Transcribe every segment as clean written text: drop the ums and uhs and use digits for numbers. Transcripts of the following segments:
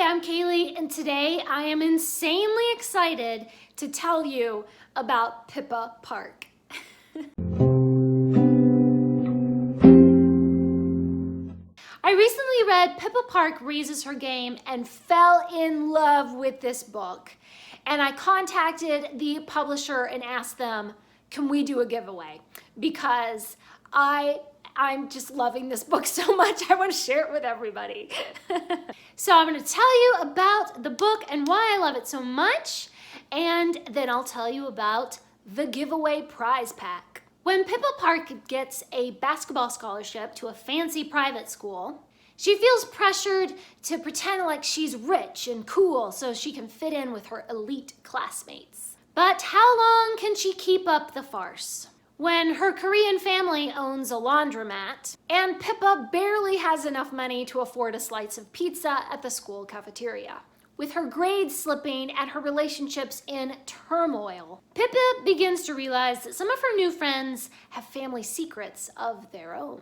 Hi, I'm Kaylee, and today I am insanely excited to tell you about Pippa Park. I recently read Pippa Park Raises Her Game and fell in love with this book. And I contacted the publisher and asked them, can we do a giveaway? Because I'm just loving this book so much, I want to share it with everybody. So I'm going to tell you about the book and why I love it so much, and then I'll tell you about the giveaway prize pack. When Pippa Park gets a basketball scholarship to a fancy private school, she feels pressured to pretend like she's rich and cool so she can fit in with her elite classmates. But how long can she keep up the farce? When her Korean family owns a laundromat, and Pippa barely has enough money to afford a slice of pizza at the school cafeteria. With her grades slipping and her relationships in turmoil, Pippa begins to realize that some of her new friends have family secrets of their own.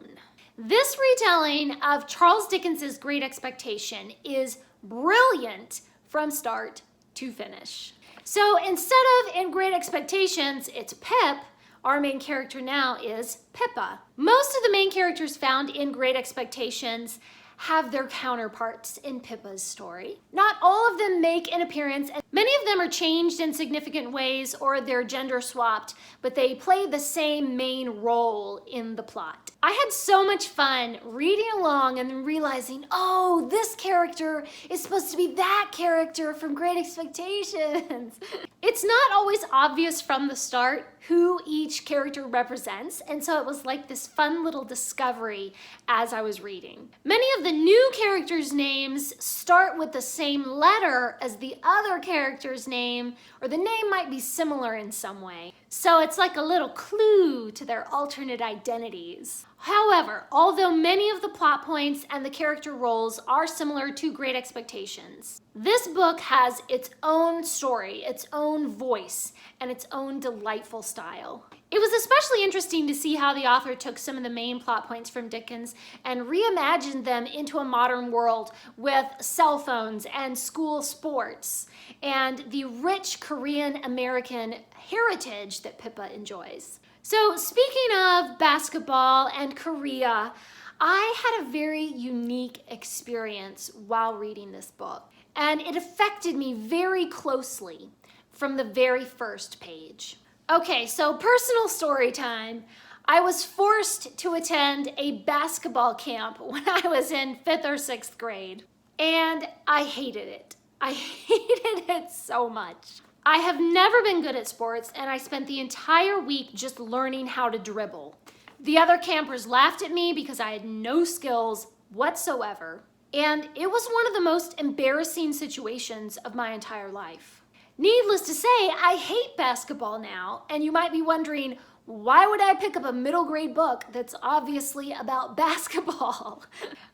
This retelling of Charles Dickens's Great Expectation is brilliant from start to finish. So instead of in Great Expectations, it's Pip, our main character now is Pippa. Most of the main characters found in Great Expectations have their counterparts in Pippa's story. Not all of them make an appearance, and many of them are changed in significant ways or they're gender swapped, but they play the same main role in the plot. I had so much fun reading along and then realizing, oh, this character is supposed to be that character from Great Expectations. It's not always obvious from the start who each character represents, and so it was like this fun little discovery as I was reading. Many of the new characters' names start with the same letter as the other character's name, or the name might be similar in some way. So it's like a little clue to their alternate identities. However, although many of the plot points and the character roles are similar to Great Expectations, this book has its own story, its own voice, and its own delightful style. It was especially interesting to see how the author took some of the main plot points from Dickens and reimagined them into a modern world with cell phones and school sports and the rich Korean American heritage that Pippa enjoys. So speaking of basketball and Korea, I had a very unique experience while reading this book, and it affected me very closely from the very first page. Okay, so personal story time. I was forced to attend a basketball camp when I was in 5th or 6th grade, and I hated it. I hated it so much. I have never been good at sports, and I spent the entire week just learning how to dribble. The other campers laughed at me because I had no skills whatsoever, and it was one of the most embarrassing situations of my entire life. Needless to say, I hate basketball now, and you might be wondering, why would I pick up a middle grade book that's obviously about basketball?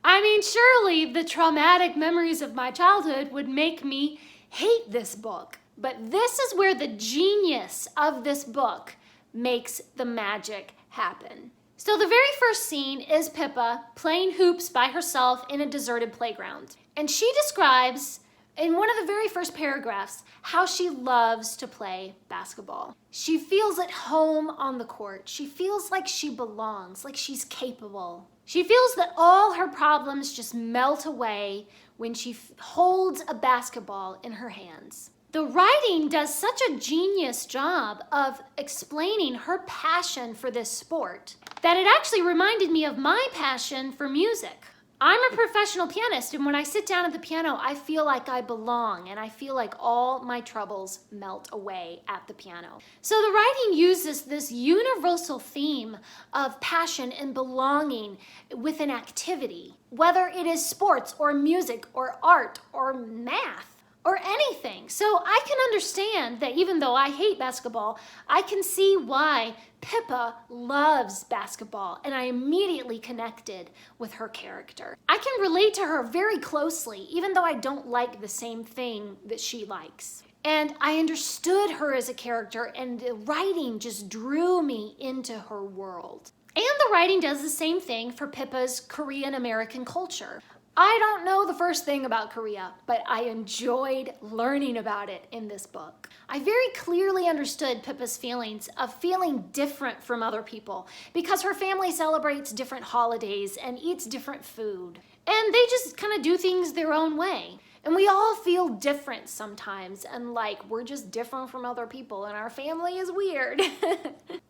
I mean, surely the traumatic memories of my childhood would make me hate this book. But this is where the genius of this book makes the magic happen. So the very first scene is Pippa playing hoops by herself in a deserted playground. And she describes, in one of the very first paragraphs, how she loves to play basketball. She feels at home on the court. She feels like she belongs, like she's capable. She feels that all her problems just melt away when she holds a basketball in her hands. The writing does such a genius job of explaining her passion for this sport that it actually reminded me of my passion for music. I'm a professional pianist, and when I sit down at the piano, I feel like I belong, and I feel like all my troubles melt away at the piano. So the writing uses this universal theme of passion and belonging with an activity, whether it is sports or music or art or math or anything. So I can understand that even though I hate basketball, I can see why Pippa loves basketball, and I immediately connected with her character. I can relate to her very closely, even though I don't like the same thing that she likes. And I understood her as a character, and the writing just drew me into her world. And the writing does the same thing for Pippa's Korean American culture. I don't know the first thing about Korea, but I enjoyed learning about it in this book. I very clearly understood Pippa's feelings of feeling different from other people because her family celebrates different holidays and eats different food. And they just kind of do things their own way. And we all feel different sometimes, and like we're just different from other people, and our family is weird.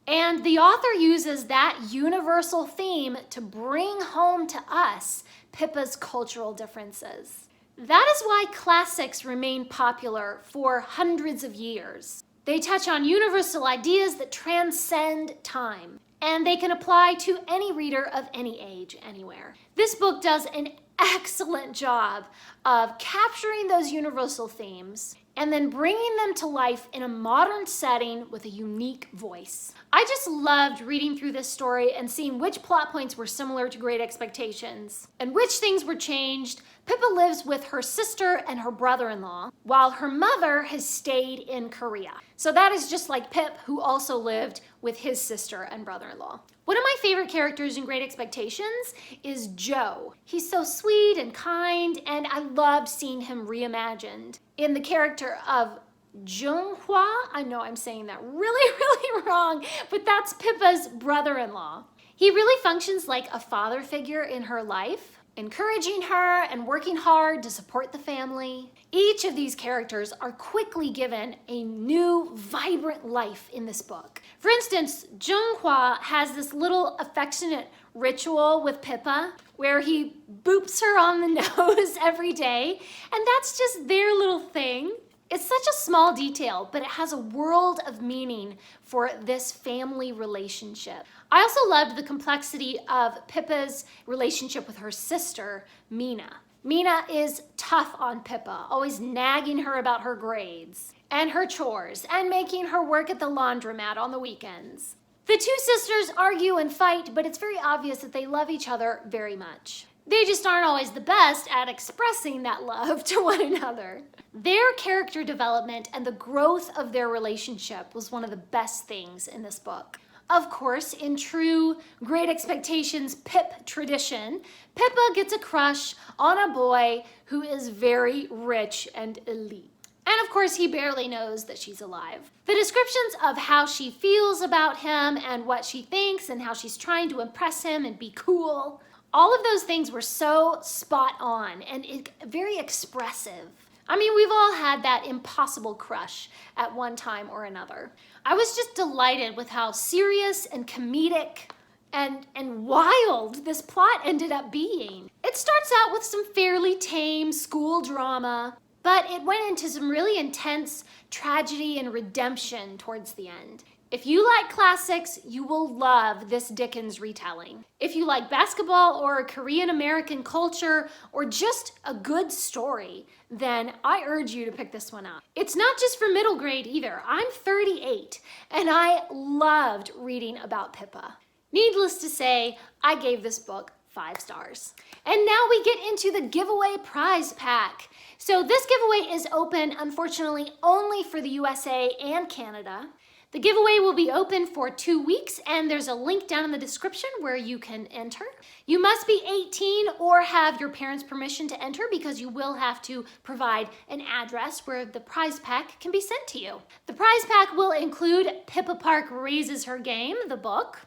And the author uses that universal theme to bring home to us Pippa's cultural differences. That is why classics remain popular for hundreds of years. They touch on universal ideas that transcend time, and they can apply to any reader of any age, anywhere. This book does an excellent job of capturing those universal themes and then bringing them to life in a modern setting with a unique voice. I just loved reading through this story and seeing which plot points were similar to Great Expectations and which things were changed. Pippa lives with her sister and her brother-in-law, while her mother has stayed in Korea. So that is just like Pip, who also lived with his sister and brother-in-law. One of my favorite characters in Great Expectations is Joe. He's so sweet and kind, and I loved seeing him reimagined in the character of Junghwa. I know I'm saying that really wrong, but that's Pippa's brother-in-law. He really functions like a father figure in her life, encouraging her and working hard to support the family. Each of these characters are quickly given a new, vibrant life in this book. For instance, Junghwa has this little affectionate ritual with Pippa where he boops her on the nose every day, and that's just their little thing. It's such a small detail, but it has a world of meaning for this family relationship. I also loved the complexity of Pippa's relationship with her sister, Mina. Mina is tough on Pippa, always nagging her about her grades and her chores and making her work at the laundromat on the weekends. The two sisters argue and fight, but it's very obvious that they love each other very much. They just aren't always the best at expressing that love to one another. Their character development and the growth of their relationship was one of the best things in this book. Of course, in true Great Expectations Pip tradition, Pippa gets a crush on a boy who is very rich and elite. And of course, he barely knows that she's alive. The descriptions of how she feels about him and what she thinks and how she's trying to impress him and be cool, all of those things were so spot on and very expressive. I mean, we've all had that impossible crush at one time or another. I was just delighted with how serious and comedic and wild this plot ended up being. It starts out with some fairly tame school drama, but it went into some really intense tragedy and redemption towards the end. If you like classics, you will love this Dickens retelling. If you like basketball or Korean American culture or just a good story, then I urge you to pick this one up. It's not just for middle grade either. I'm 38 and I loved reading about Pippa. Needless to say, I gave this book 5 stars. And now we get into the giveaway prize pack. So this giveaway is open, unfortunately, only for the USA and Canada. The giveaway will be open for 2 weeks, and there's a link down in the description where you can enter. You must be 18 or have your parents' permission to enter because you will have to provide an address where the prize pack can be sent to you. The prize pack will include Pippa Park Raises Her Game, the book,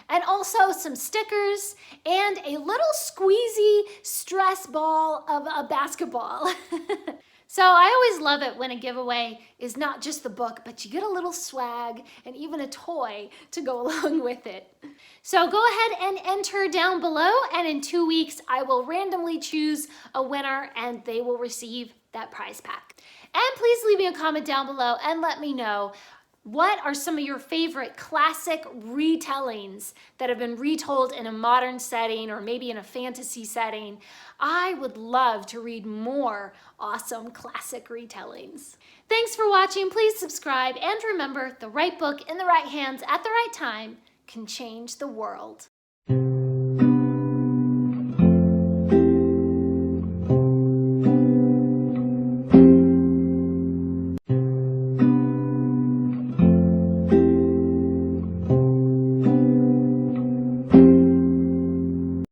and also some stickers and a little squeezy stress ball of a basketball. So I always love it when a giveaway is not just the book, but you get a little swag and even a toy to go along with it. So go ahead and enter down below, and in 2 weeks I will randomly choose a winner and they will receive that prize pack. And please leave me a comment down below and let me know, what are some of your favorite classic retellings that have been retold in a modern setting or maybe in a fantasy setting? I would love to read more awesome classic retellings. Thanks for watching. Please subscribe, and remember, the right book in the right hands at the right time can change the world.